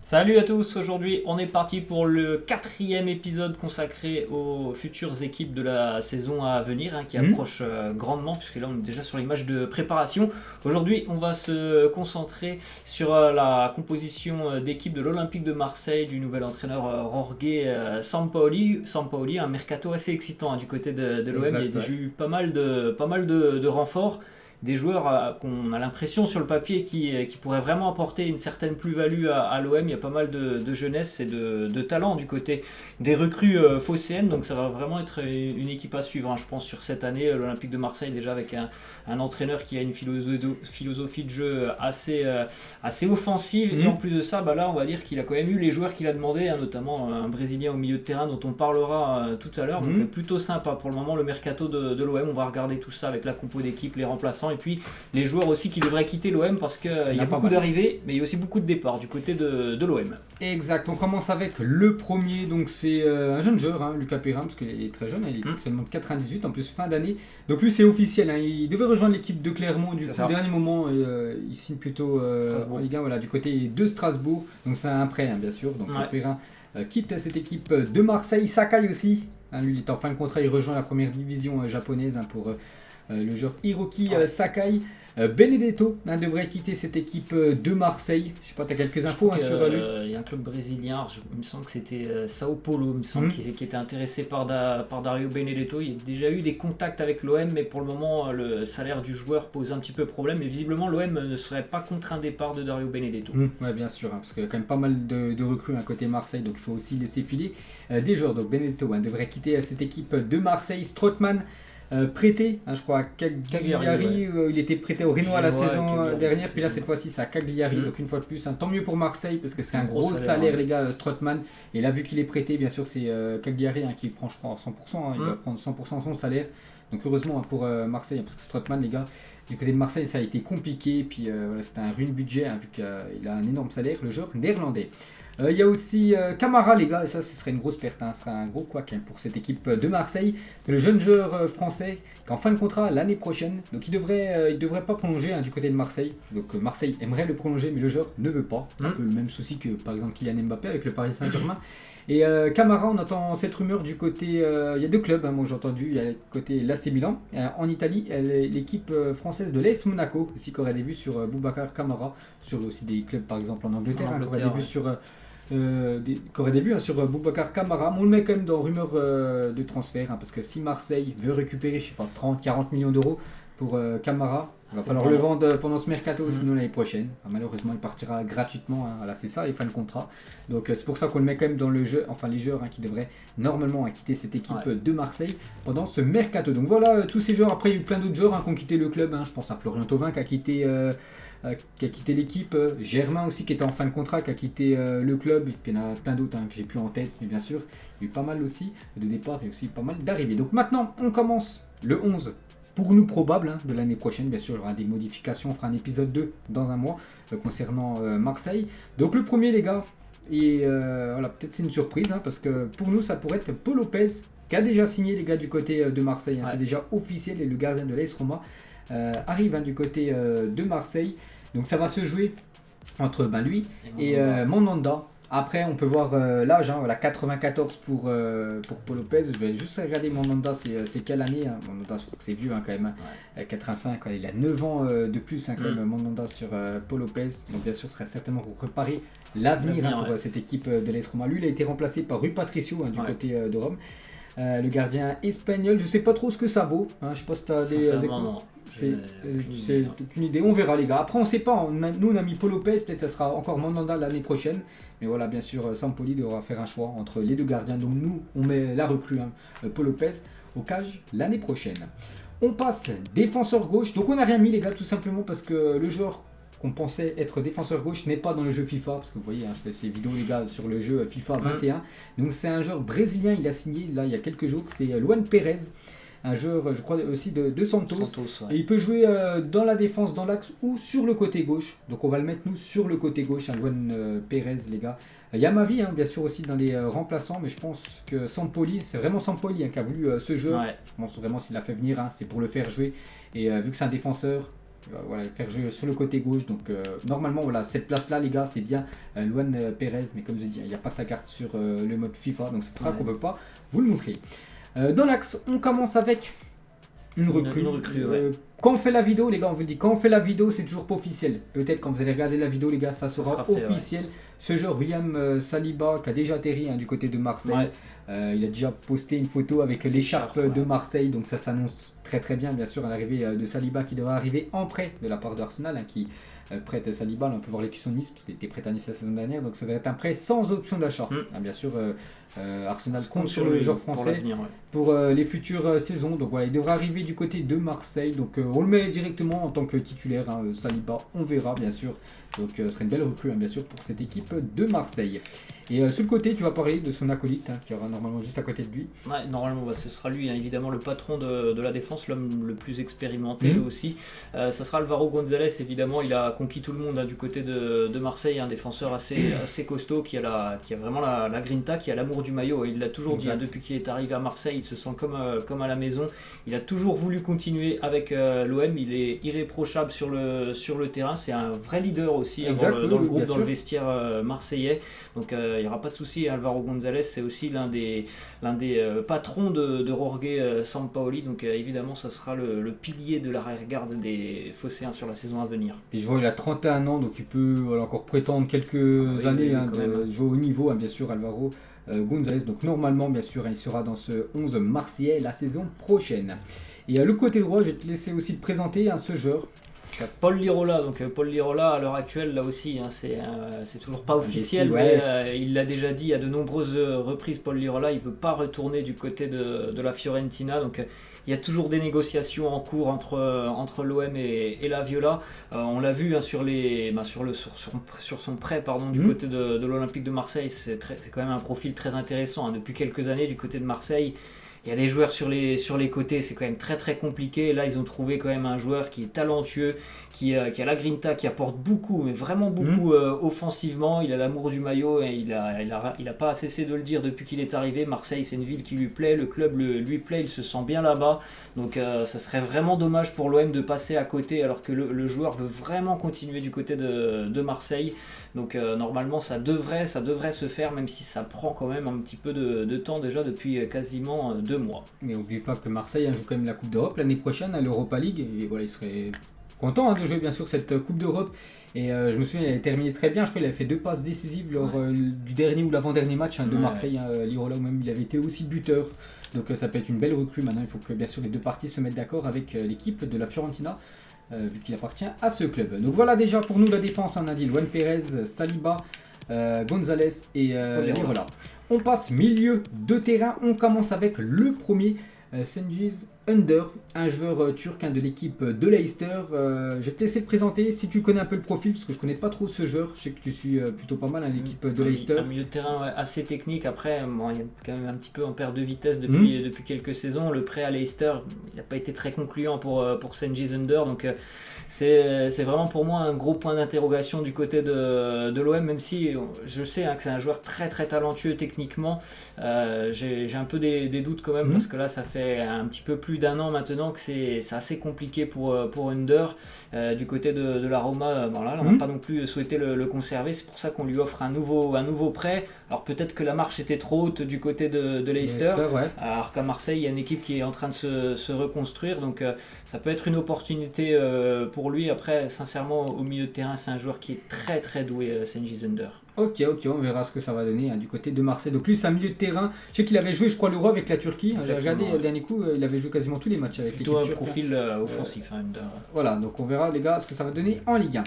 Salut à tous, aujourd'hui on est parti pour le quatrième épisode consacré aux futures équipes de la saison à venir qui approche grandement puisque là on est déjà sur les matchs de préparation. Aujourd'hui on va se concentrer sur la composition d'équipe de l'Olympique de Marseille du nouvel entraîneur Jorge Sampaoli, un mercato assez excitant du côté de l'OM. Il y a déjà eu pas mal de renforts. Des joueurs qu'on a l'impression sur le papier qui pourraient vraiment apporter une certaine plus-value à l'OM. Il y a pas mal de jeunesse et de talent du côté des recrues phocéennes, donc ça va vraiment être une équipe à suivre, je pense, sur cette année. L'Olympique de Marseille, déjà avec un entraîneur qui a une philosophie de jeu assez offensive, et en plus de ça, là on va dire qu'il a quand même eu les joueurs qu'il a demandé, notamment un Brésilien au milieu de terrain dont on parlera tout à l'heure, donc plutôt sympa pour le moment le mercato de l'OM. On va regarder tout ça avec la compo d'équipe, les remplaçants, et puis les joueurs aussi qui devraient quitter l'OM parce qu'il y a beaucoup d'arrivées, mais il y a aussi beaucoup de départs du côté de l'OM. Exact, on commence avec le premier, donc c'est un jeune joueur, Lucas Perrin, parce qu'il est très jeune, il est seulement de 98, en plus fin d'année. Donc lui c'est officiel, il devait rejoindre l'équipe de Clermont, du coup, dernier moment, il signe plutôt en Ligue 1, du côté de Strasbourg, donc c'est un prêt bien sûr, donc Perrin quitte cette équipe de Marseille. Sakai aussi, lui il est en fin de contrat, il rejoint la première division japonaise pour le joueur Hiroki Sakai. Benedetto devrait quitter cette équipe de Marseille. Je sais pas, tu as quelques infos sur lui. Il y a un club brésilien, il me semble que c'était Sao Paulo, il me semble qui était intéressé par Dario Benedetto. Il y a déjà eu des contacts avec l'OM, mais pour le moment le salaire du joueur pose un petit peu problème. Et visiblement l'OM ne serait pas contre un départ de Dario Benedetto. Oui, bien sûr, parce qu'il y a quand même pas mal de recrues côté Marseille, donc il faut aussi laisser filer des joueurs. Donc Benedetto devrait quitter cette équipe de Marseille. Strootman prêté, je crois à Cagliari, il était prêté au Renoir la saison dernière, puis là cette fois-ci c'est à Cagliari, donc une fois de plus, tant mieux pour Marseille parce que c'est un gros salaire les gars, Strootman, et là vu qu'il est prêté, bien sûr c'est Cagliari qui prend je crois 100%, il va prendre 100% son salaire, donc heureusement pour Marseille, parce que Strootman les gars, du côté de Marseille ça a été compliqué, puis c'était un ruine budget vu qu'il a un énorme salaire, le joueur néerlandais. Il y a aussi Camara les gars, et ça ce serait une grosse perte, ce serait un gros couac pour cette équipe de Marseille. Le jeune joueur français qui est en fin de contrat l'année prochaine, donc il devrait pas prolonger du côté de Marseille. Donc Marseille aimerait le prolonger mais le joueur ne veut pas. Un peu le même souci que par exemple Kylian Mbappé avec le Paris Saint-Germain. Et Camara, on entend cette rumeur du côté, il y a deux clubs, moi j'ai entendu, il y a le côté l'AC Milan, en Italie, l'équipe française de l'AS Monaco, aussi qui aurait des vues sur Boubacar Camara, sur aussi des clubs par exemple en Angleterre, qui aurait des vues sur... sur Boubacar Camara. On le met quand même dans rumeur de transfert, parce que si Marseille veut récupérer, je sais pas, 30-40 millions d'euros pour Camara, il va falloir le vendre pendant ce mercato, sinon l'année prochaine. Malheureusement, il partira gratuitement, voilà, c'est ça, les fins de contrat. Donc c'est pour ça qu'on le met quand même dans le jeu, les joueurs qui devraient normalement quitter cette équipe de Marseille pendant ce mercato. Donc voilà, tous ces joueurs, après il y a eu plein d'autres joueurs qui ont quitté le club, je pense à Florian Thauvin qui a quitté l'équipe, Germain aussi qui était en fin de contrat, qui a quitté le club, et puis il y en a plein d'autres que j'ai plus en tête, mais bien sûr, il y a eu pas mal aussi de départs et aussi pas mal d'arrivées. Donc maintenant, on commence le 11 pour nous probable de l'année prochaine, bien sûr, il y aura des modifications, on fera un épisode 2 dans un mois concernant Marseille. Donc le premier les gars, et voilà, peut-être c'est une surprise, parce que pour nous ça pourrait être Paul Lopez, qui a déjà signé les gars du côté de Marseille, c'est déjà officiel, et le gardien de l'AS Roma arrive du côté de Marseille. Donc ça va se jouer entre lui et Mandanda. Après on peut voir l'âge, la 94 pour Paul Lopez. Je vais juste regarder Mandanda, c'est quelle année Mandanda, je crois que c'est vieux quand même, 85, il a 9 ans de plus quand même, Mandanda sur Paul Lopez. Donc bien sûr ce serait certainement pour préparer l'avenir pour cette équipe de l'AS Roma. Lui il a été remplacé par Rui Patricio du côté de Rome. Le gardien espagnol, je sais pas trop ce que ça vaut, je sais pas si tu as des échos. C'est une idée, on verra les gars. Après on sait pas, nous on a mis Paul Lopez, peut-être ça sera encore Mandanda l'année prochaine. Mais voilà, bien sûr, Sampaoli devra faire un choix entre les deux gardiens. Donc nous, on met la recrue, Paul Lopez, au cage l'année prochaine. On passe défenseur gauche. Donc on n'a rien mis les gars, tout simplement parce que le joueur qu'on pensait être défenseur gauche n'est pas dans le jeu FIFA. Parce que vous voyez, je fais ces vidéos les gars sur le jeu FIFA 21. Donc c'est un joueur brésilien, il a signé là il y a quelques jours, c'est Luan Pérez. Un joueur, je crois aussi de Santos. Et il peut jouer dans la défense, dans l'axe ou sur le côté gauche. Donc on va le mettre nous sur le côté gauche, Luan Pérez les gars. Yamavi bien sûr aussi dans les remplaçants, mais je pense que Sampaoli, c'est vraiment Sampaoli qui a voulu ce joueur. Je pense vraiment s'il l'a fait venir, c'est pour le faire jouer. Et vu que c'est un défenseur, Il va voilà, faire jouer sur le côté gauche. Donc normalement, voilà, cette place-là, les gars, c'est bien Luan Pérez. Mais comme je dis, il n'y a pas sa carte sur le mode FIFA. Donc c'est pour ça qu'on ne peut pas vous le montrer. Dans l'axe, on commence avec une recrue. Ouais. Quand on fait la vidéo, les gars, on vous le dit, quand on fait la vidéo, c'est toujours pas officiel. Peut-être quand vous allez regarder la vidéo, les gars, ça sera officiel. Ouais. Ce joueur, William Saliba, qui a déjà atterri du côté de Marseille. Ouais. Il a déjà posté une photo avec l'écharpe de Marseille, donc ça s'annonce très très bien, bien sûr, à l'arrivée de Saliba qui devrait arriver en prêt de la part d'Arsenal, qui prête Saliba. Là, on peut voir les questions de Nice, parce qu'il était prêt à Nice la saison dernière, donc ça va être un prêt sans option d'achat. Bien sûr, Arsenal compte sur le joueur français pour les futures saisons. Donc voilà, il devrait arriver du côté de Marseille. Donc on le met directement en tant que titulaire. Saliba, on verra bien sûr. Donc ce serait une belle recrue bien sûr pour cette équipe de Marseille. Et sur le côté, tu vas parler de son acolyte qui aura normalement juste à côté de lui. Ouais, normalement, ce sera lui, évidemment, le patron de la défense, l'homme le plus expérimenté aussi. Ça sera Alvaro González, évidemment. Il a conquis tout le monde du côté de Marseille, un défenseur assez costaud qui a vraiment la grinta, qui a l'amour du maillot. Il l'a toujours dit, depuis qu'il est arrivé à Marseille, il se sent comme à la maison. Il a toujours voulu continuer avec l'OM. Il est irréprochable sur le terrain. C'est un vrai leader aussi dans le groupe, dans le vestiaire marseillais. Donc il n'y aura pas de souci. Alvaro González, c'est aussi l'un des patrons de Jorge Sampaoli. Donc évidemment, ça sera le pilier de l'arrière-garde des Phocéens sur la saison à venir. Et je vois, il a 31 ans, donc il peut encore prétendre quelques années de jouer au niveau, bien sûr, Alvaro González. Donc normalement, bien sûr, il sera dans ce 11 marseillais la saison prochaine. Et le côté droit, je vais te laisser aussi te présenter ce joueur. Paul Lirola, donc Paul Lirola à l'heure actuelle là aussi, c'est toujours pas officiel, mais il l'a déjà dit à de nombreuses reprises. Paul Lirola, il veut pas retourner du côté de la Fiorentina, donc il y a toujours des négociations en cours entre l'OM et la Viola. On l'a vu sur son prêt du côté de l'Olympique de Marseille. C'est quand même un profil très intéressant depuis quelques années du côté de Marseille. Il y a des joueurs sur les côtés, c'est quand même très très compliqué. Là, ils ont trouvé quand même un joueur qui est talentueux, qui a la grinta, qui apporte beaucoup, mais vraiment beaucoup offensivement. Il a l'amour du maillot et il a pas cessé de le dire depuis qu'il est arrivé. Marseille, c'est une ville qui lui plaît, le club lui plaît, il se sent bien là-bas. Donc ça serait vraiment dommage pour l'OM de passer à côté alors que le joueur veut vraiment continuer du côté de Marseille. Donc normalement, ça devrait se faire, même si ça prend quand même un petit peu de temps déjà depuis quasiment 2 mois. Mais n'oublie pas que Marseille joue quand même la Coupe d'Europe l'année prochaine à l'Europa League. Et voilà, il serait content de jouer bien sûr cette Coupe d'Europe. Et je me souviens, il avait terminé très bien. Je crois qu'il avait fait 2 passes décisives lors du dernier ou l'avant-dernier match de Marseille. Lirola, ou même il avait été aussi buteur. Donc ça peut être une belle recrue. Maintenant, il faut que bien sûr les deux parties se mettent d'accord avec l'équipe de la Fiorentina. Vu qu'il appartient à ce club. Donc voilà déjà pour nous la défense. On a dit Luan Pérez, Saliba, González et Lirola. On passe milieu de terrain, on commence avec le premier, Cengiz Ünder, un joueur turc de l'équipe de Leicester. Je vais te laisser le présenter si tu connais un peu le profil, parce que je connais pas trop ce joueur. Je sais que tu suis plutôt pas mal l'équipe de Leicester. Un milieu de terrain assez technique, après il est quand même un petit peu en perte de vitesse depuis quelques saisons. Le prêt à Leicester, il n'a pas été très concluant pour Cengiz Ünder, donc c'est vraiment pour moi un gros point d'interrogation du côté de l'OM, même si je sais que c'est un joueur très très talentueux techniquement. J'ai un peu des doutes quand même, parce que là ça fait un petit peu plus d'1 an maintenant que c'est assez compliqué pour Ünder. Du côté de la Roma, on n'a pas non plus souhaité le conserver, c'est pour ça qu'on lui offre un nouveau prêt. Alors peut-être que la marche était trop haute du côté de Leicester, alors qu'à Marseille il y a une équipe qui est en train de se reconstruire, donc ça peut être une opportunité pour lui. Après sincèrement au milieu de terrain c'est un joueur qui est très très doué, Cengiz Ünder. Ok, on verra ce que ça va donner du côté de Marseille. Donc lui, c'est un milieu de terrain. Je sais qu'il avait joué, je crois, l'Euro avec la Turquie. J'ai regardé le dernier coup, il avait joué quasiment tous les matchs avec l'équipe turque. Plutôt un profil offensif. Voilà, donc on verra les gars ce que ça va donner en Ligue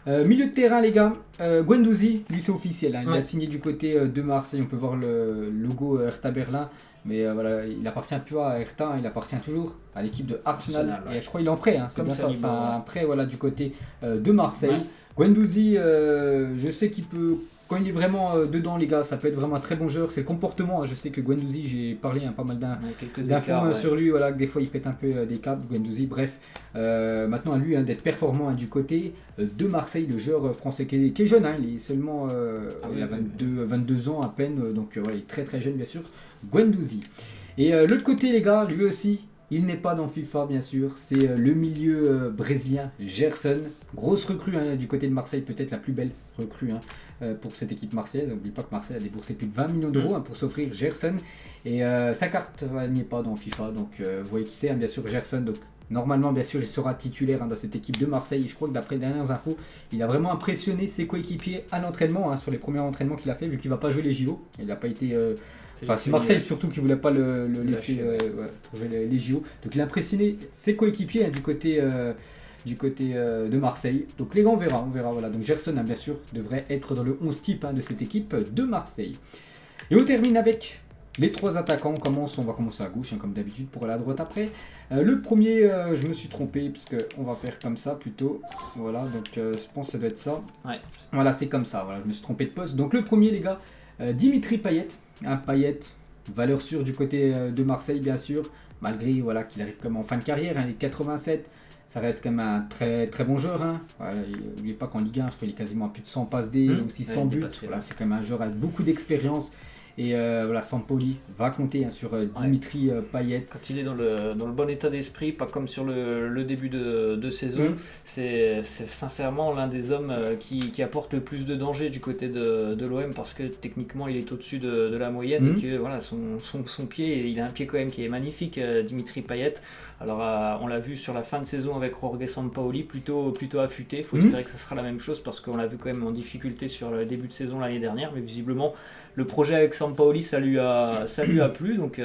1. Milieu de terrain les gars, Guendouzi, lui c'est officiel. Il a signé du côté de Marseille. On peut voir le logo Hertha Berlin. Mais voilà, il appartient plus à Hertha, il appartient toujours à l'équipe de Arsenal. Et je crois qu'il est en prêt, c'est bien ça, c'est un prêt du côté de Marseille. Guendouzi, je sais qu'il peut, quand il est vraiment dedans les gars, ça peut être vraiment un très bon joueur. C'est le comportement, je sais que Guendouzi, j'ai parlé pas mal d'infos sur lui, que des fois il pète un peu des câbles, Guendouzi. Bref, maintenant à lui d'être performant du côté de Marseille, le joueur français qui est jeune, il est seulement il a 22 ans à peine, donc il est très très jeune bien sûr, Guendouzi. Et l'autre côté les gars, lui aussi, il n'est pas dans FIFA bien sûr, c'est le milieu brésilien Gerson, grosse recrue du côté de Marseille, peut-être la plus belle recrue pour cette équipe marseillaise. N'oublie pas que Marseille a déboursé plus de 20 millions d'euros pour s'offrir Gerson, et sa carte n'est pas dans FIFA, donc vous voyez qui c'est, bien sûr Gerson. Donc normalement, bien sûr, il sera titulaire dans cette équipe de Marseille. Je crois que d'après les dernières infos, il a vraiment impressionné ses coéquipiers à l'entraînement, sur les premiers entraînements qu'il a fait, vu qu'il ne va pas jouer les JO. Il n'a pas été. C'est Marseille surtout qui ne voulait pas le laisser pour jouer les JO. Donc il a impressionné ses coéquipiers du côté de Marseille. Donc les gars, on verra. Voilà. Donc Gerson, bien sûr, devrait être dans le 11 type de cette équipe de Marseille. Et on termine avec les 3 attaquants. On va commencer à gauche, comme d'habitude, pour aller à droite après. Le premier, je me suis trompé, puisqu'on va faire comme ça plutôt. Voilà, donc je pense que ça doit être ça. Ouais. Voilà, c'est comme ça. Voilà, je me suis trompé de poste. Donc le premier, les gars, Dimitri Payet. Payet, valeur sûre du côté de Marseille, bien sûr. Malgré qu'il arrive comme en fin de carrière, il est 87. Ça reste quand même un très très bon joueur. N'oubliez pas qu'en Ligue 1, je crois qu'il est quasiment à plus de 100 passes D, aussi 100 buts. C'est quand même un joueur avec beaucoup d'expérience. Et Sampaoli va compter sur Dimitri Payet. Quand il est dans le bon état d'esprit, pas comme sur le début de saison, c'est sincèrement l'un des hommes qui apporte le plus de danger du côté de l'OM, parce que techniquement il est au-dessus de la moyenne et que son pied, il a un pied quand même qui est magnifique, Dimitri Payet. Alors on l'a vu sur la fin de saison avec Jorge Sampaoli, plutôt affûté. Il faut espérer que ça sera la même chose, parce qu'on l'a vu quand même en difficulté sur le début de saison l'année dernière, mais visiblement le projet avec Sampaoli, ça lui a plu, donc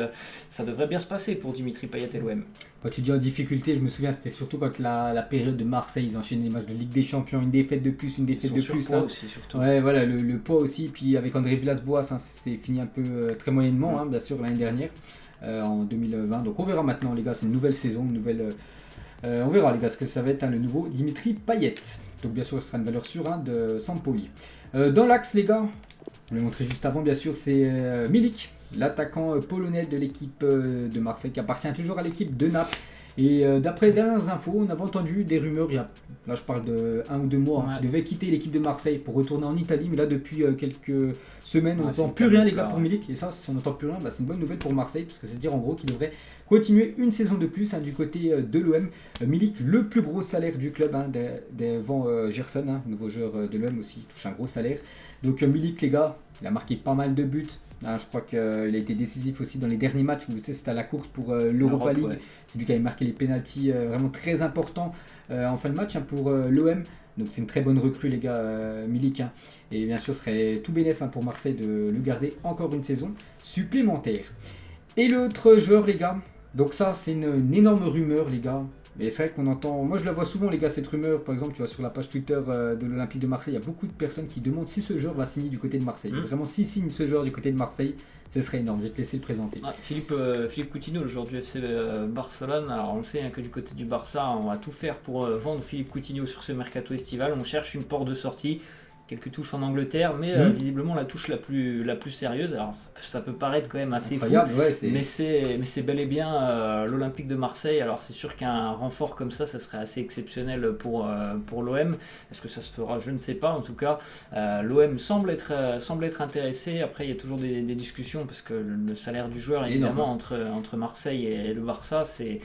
ça devrait bien se passer pour Dimitri Payet et l'OM. Quand tu dis en difficulté, je me souviens, c'était surtout quand la période de Marseille, ils enchaînaient les matchs de Ligue des Champions, une défaite de plus, une défaite de plus. Aussi, surtout. Ouais, voilà, le poids aussi. Puis avec André Villas-Boas, c'est fini un peu très moyennement, bien sûr, l'année dernière, en 2020. Donc on verra maintenant, les gars, c'est une nouvelle saison, on verra, les gars, ce que ça va être, le nouveau Dimitri Payet. Donc bien sûr, ce sera une valeur sûre de Sampaoli. Dans l'axe, les gars, je vais le montrer juste avant, bien sûr, c'est Milik, l'attaquant polonais de l'équipe de Marseille, qui appartient toujours à l'équipe de Naples. Et d'après les dernières infos, on avait entendu des rumeurs, là je parle de 1 ou 2 mois, qu'il devait quitter l'équipe de Marseille pour retourner en Italie. Mais là, depuis quelques semaines, on n'entend plus rien, les gars, pour Milik. Et ça, si on n'entend plus rien, c'est une bonne nouvelle pour Marseille, parce que c'est dire en gros qu'il devrait continuer une saison de plus du côté de l'OM. Milik, le plus gros salaire du club, devant Gerson, nouveau joueur de l'OM aussi, il touche un gros salaire. Donc Milik, les gars, il a marqué pas mal de buts. Je crois qu'il a été décisif aussi dans les derniers matchs où c'était à la course pour l'Europa League. Ouais. C'est lui qui avait marqué les pénaltys vraiment très importants en fin de match pour l'OM. Donc c'est une très bonne recrue, les gars, Milik. Et bien sûr, ce serait tout bénef pour Marseille de le garder encore une saison supplémentaire. Et l'autre joueur, les gars, donc ça c'est une énorme rumeur, les gars. Mais c'est vrai qu'on entend, moi je la vois souvent, les gars, cette rumeur. Par exemple, tu vois, sur la page Twitter de l'Olympique de Marseille, il y a beaucoup de personnes qui demandent si ce joueur va signer du côté de Marseille. Vraiment, s'il signe ce joueur du côté de Marseille, ce serait énorme. Je vais te laisser le présenter. Philippe Coutinho, le joueur du FC Barcelone. Alors on le sait que du côté du Barça, on va tout faire pour vendre Philippe Coutinho sur ce mercato estival. On cherche une porte de sortie. Quelques touches en Angleterre, mais visiblement la touche la plus sérieuse. Alors ça peut paraître quand même assez incroyable, fou, mais c'est bel et bien l'Olympique de Marseille. Alors c'est sûr qu'un renfort comme ça serait assez exceptionnel pour l'OM. Est-ce que ça se fera? Je ne sais pas. En tout cas, l'OM semble être intéressé. Après, il y a toujours des discussions, parce que le salaire du joueur, évidemment, entre Marseille et le Barça, c'est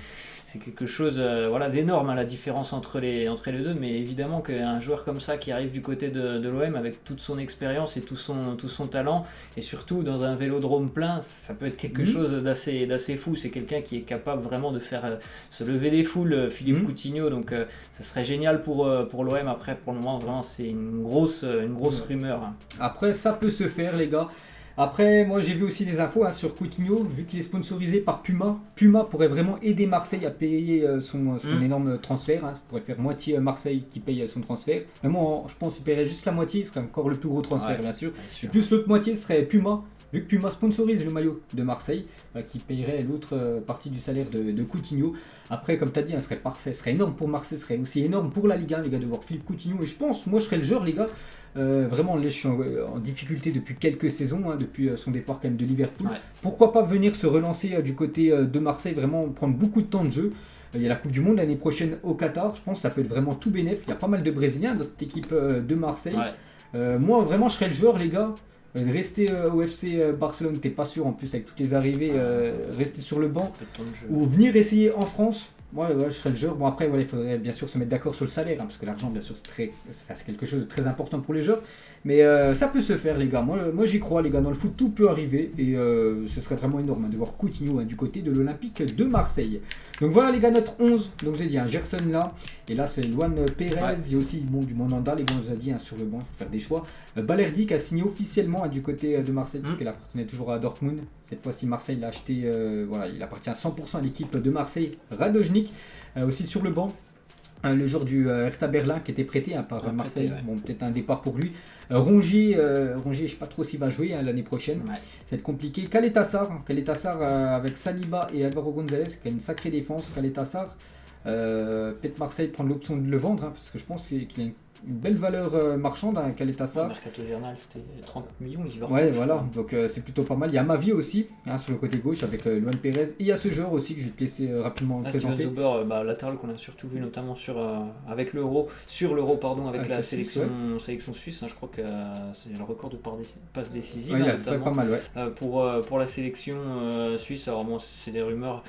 quelque chose d'énorme, la différence entre les deux. Mais évidemment qu'un joueur comme ça qui arrive du côté de l'OM avec toute son expérience et tout son talent, et surtout dans un vélodrome plein, ça peut être quelque chose d'assez fou. C'est quelqu'un qui est capable vraiment de faire se lever des foules, Philippe Coutinho. Donc ça serait génial pour l'OM. Après, pour le moment, vraiment, c'est une grosse rumeur. Après, ça peut se faire, les gars. Après, moi j'ai vu aussi des infos sur Coutinho, vu qu'il est sponsorisé par Puma. Puma pourrait vraiment aider Marseille à payer son énorme transfert. Ça pourrait faire moitié Marseille qui paye son transfert. Mais moi, je pense qu'il paierait juste la moitié, ce serait encore le plus gros transfert, bien sûr. Et plus l'autre moitié serait Puma, vu que Puma sponsorise le maillot de Marseille, qui payerait l'autre partie du salaire de Coutinho. Après, comme tu as dit, ce serait parfait, ce serait énorme pour Marseille, ce serait aussi énorme pour la Ligue 1, les gars, de voir Philippe Coutinho. Et je pense, moi je serais le joueur, les gars. Vraiment, là, je suis en difficulté depuis quelques saisons, depuis son départ quand même de Liverpool. Pourquoi pas venir se relancer du côté de Marseille, vraiment prendre beaucoup de temps de jeu. Il y a la Coupe du Monde l'année prochaine au Qatar, je pense que ça peut être vraiment tout bénef. Il y a pas mal de Brésiliens dans cette équipe de Marseille. Moi, vraiment, je serais le joueur, les gars. Rester au FC Barcelone, t'es pas sûr en plus avec toutes les arrivées, rester sur le banc ou venir essayer en France. Moi, je serais le joueur. Bon, après, voilà, il faudrait bien sûr se mettre d'accord sur le salaire, parce que l'argent, bien sûr, c'est quelque chose de très important pour les joueurs. Mais ça peut se faire, les gars. Moi, j'y crois, les gars. Dans le foot, tout peut arriver. Et ce serait vraiment énorme de voir Coutinho du côté de l'Olympique de Marseille. Donc voilà, les gars, notre 11. Donc j'ai dit, Gerson là. Et là, c'est Luan Pérez. Ouais. Il y a aussi du Mandanda, les gars, on nous a dit sur le banc, faire des choix. Balerdi qui a signé officiellement du côté de Marseille, puisqu'il appartenait toujours à Dortmund. Cette fois-ci, Marseille l'a acheté. Il appartient à 100% à l'équipe de Marseille. Radojnik, aussi sur le banc. Le joueur du Hertha Berlin qui était prêté par Marseille. Prêté, ouais. Bon, peut-être un départ pour lui. Rongier, je ne sais pas trop s'il va jouer l'année prochaine. Ouais. Ça va être compliqué. Caletassar avec Saliba et Álvaro González, qui a une sacrée défense. Caletassar, peut-être Marseille prendre l'option de le vendre, parce que je pense qu'il a une belle valeur marchande, Caletassar. Le mercato hivernal, c'était 30 millions. Ouais, voilà, donc c'est plutôt pas mal. Il y a Mavi aussi, sur le côté gauche, avec Luan Pérez. Et il y a ce joueur aussi que je vais te laisser rapidement présenter. Steven Zuber, latéral qu'on a surtout vu notamment avec l'Euro, avec la sélection suisse. Je crois que c'est le record de passes décisives. Ouais, il a fait pas mal, ouais. Pour la sélection suisse. Alors moi, c'est des rumeurs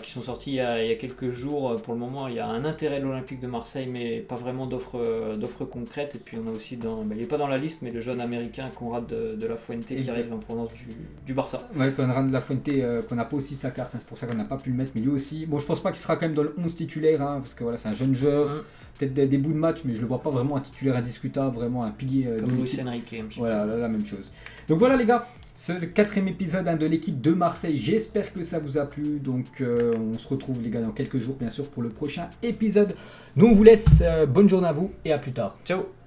qui sont sorties il y a quelques jours. Pour le moment, il y a un intérêt de l'Olympique de Marseille, mais pas vraiment d'offres concrètes. Et puis on a aussi il n'est pas dans la liste, mais le jeune américain Conrad de la Fuente qui arrive en provenance du Barça. Ouais, Conrad de la Fuente qu'on n'a pas aussi sa carte, c'est pour ça qu'on n'a pas pu le mettre, mais lui aussi. Bon, je pense pas qu'il sera quand même dans le 11 titulaire, parce que voilà, c'est un jeune joueur, peut-être des bouts de match, mais je le vois pas vraiment un titulaire indiscutable, vraiment un pilier. Comme Luis Enrique. Voilà, la même chose. Donc voilà les gars. Ce 4e épisode de l'équipe de Marseille, j'espère que ça vous a plu. Donc on se retrouve les gars dans quelques jours bien sûr pour le prochain épisode. Donc on vous laisse, bonne journée à vous et à plus tard. Ciao.